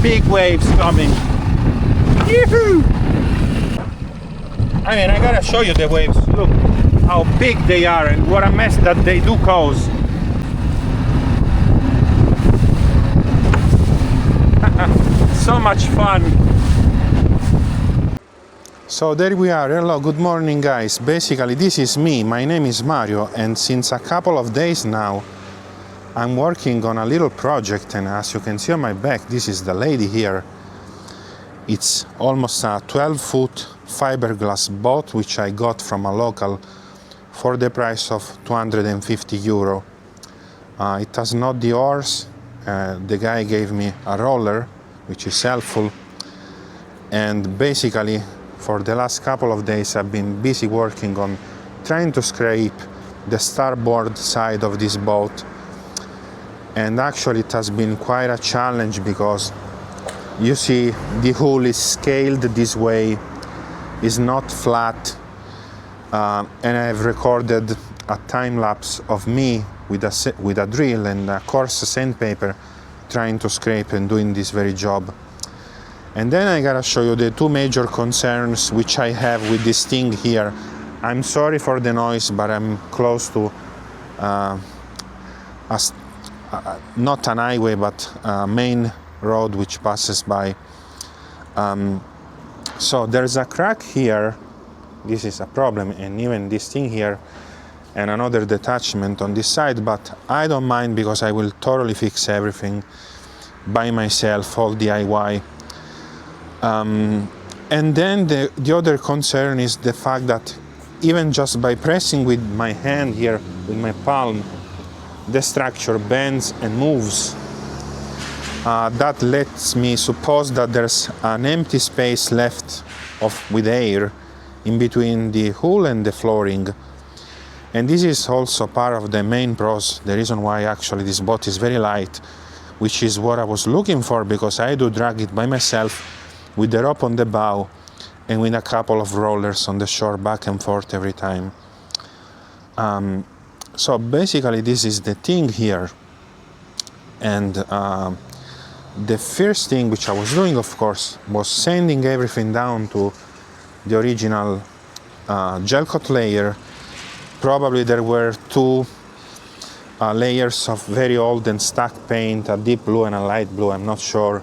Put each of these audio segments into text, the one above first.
big waves coming. Yoo-hoo! I mean, I gotta show you the waves. Look how big they are and what a mess that they do cause. So much fun. So there we are. Hello, good morning guys. Basically this is me. My name is Mario, and since a couple of days now I'm working on a little project, and as you can see on my back, this is the lady here. It's almost a 12-foot fiberglass boat which I got from a local for the price of 250 euro. It has not the oars. The guy gave me a roller, which is helpful, and basically for the last couple of days I've been busy working on trying to scrape the starboard side of this boat, and actually it has been quite a challenge because you see the hull is scaled this way, is not flat, and I've recorded a time lapse of me with a drill and a coarse sandpaper trying to scrape and doing this very job. And then I gotta show you the two major concerns which I have with this thing here. I'm sorry for the noise, but I'm close to not an highway but a main road which passes by. So there's a crack here. This is a problem, and even this thing here and another detachment on this side, but I don't mind because I will totally fix everything by myself, all DIY. And then the other concern is the fact that even just by pressing with my hand here, with my palm, the structure bends and moves. That lets me suppose that there's an empty space left with air in between the hull and the flooring. And this is also part of the main pros, the reason why actually this boat is very light, which is what I was looking for, because I do drag it by myself with the rope on the bow and with a couple of rollers on the shore back and forth every time. So basically this is the thing here. And the first thing which I was doing, of course, was sanding everything down to the original gel coat layer. Probably there were two layers of very old and stuck paint, a deep blue and a light blue, I'm not sure.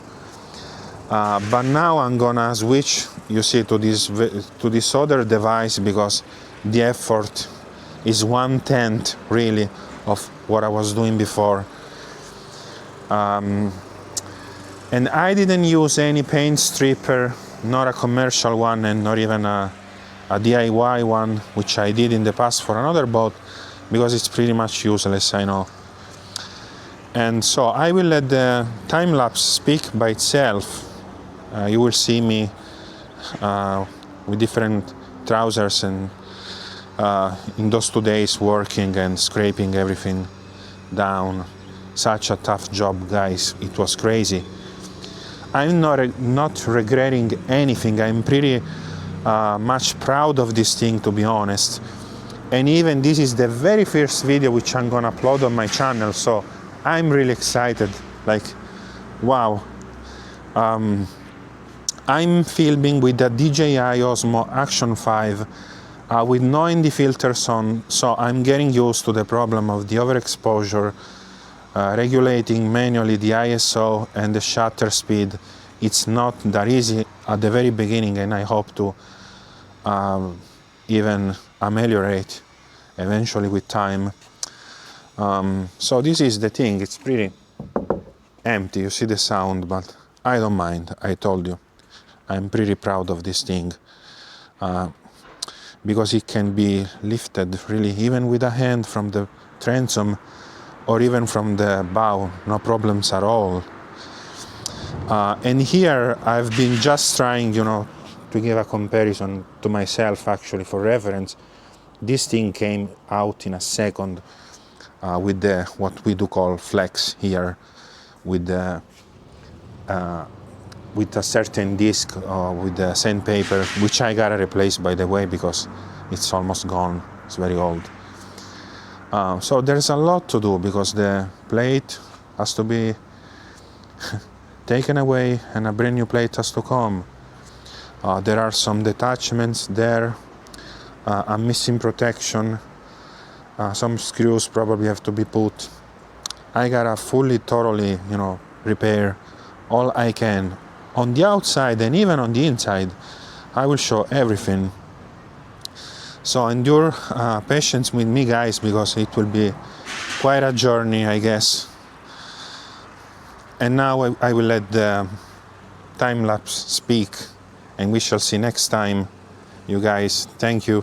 But now I'm gonna switch, you see, to this other device, because the effort is 1/10 really of what I was doing before. And I didn't use any paint stripper, not a commercial one and not even a DIY one, which I did in the past for another boat, because it's pretty much useless, I know. And so I will let the time lapse speak by itself. You will see me with different trousers and in those 2 days working and scraping everything down. Such a tough job, guys. It was crazy. I'm not regretting anything. I'm pretty much proud of this thing, to be honest. And even this is the very first video which I'm gonna upload on my channel, so I'm really excited. Like, wow. I'm filming with the DJI Osmo Action 5 with no ND filters on, so I'm getting used to the problem of the overexposure, regulating manually the ISO and the shutter speed. It's not that easy at the very beginning, and I hope to even ameliorate eventually with time. So this is the thing. It's pretty empty, you see the sound, but I don't mind. I told you, I'm pretty proud of this thing, because it can be lifted really even with a hand from the transom or even from the bow, no problems at all. And here I've been just trying, you know, to give a comparison to myself, actually, for reference. This thing came out in a second with the what we do call flex here, with the with a certain disc with the sandpaper, which I gotta replace, by the way, because it's almost gone. It's very old. So there's a lot to do, because the plate has to be taken away and a brand new plate has to come. There are some detachments there. I'm missing protection. Some screws probably have to be put. I gotta fully, thoroughly, repair all I can. On the outside and even on the inside, I will show everything. So endure patience with me, guys, because it will be quite a journey, I guess. And now I will let the time lapse speak, and we shall see next time. You guys, thank you.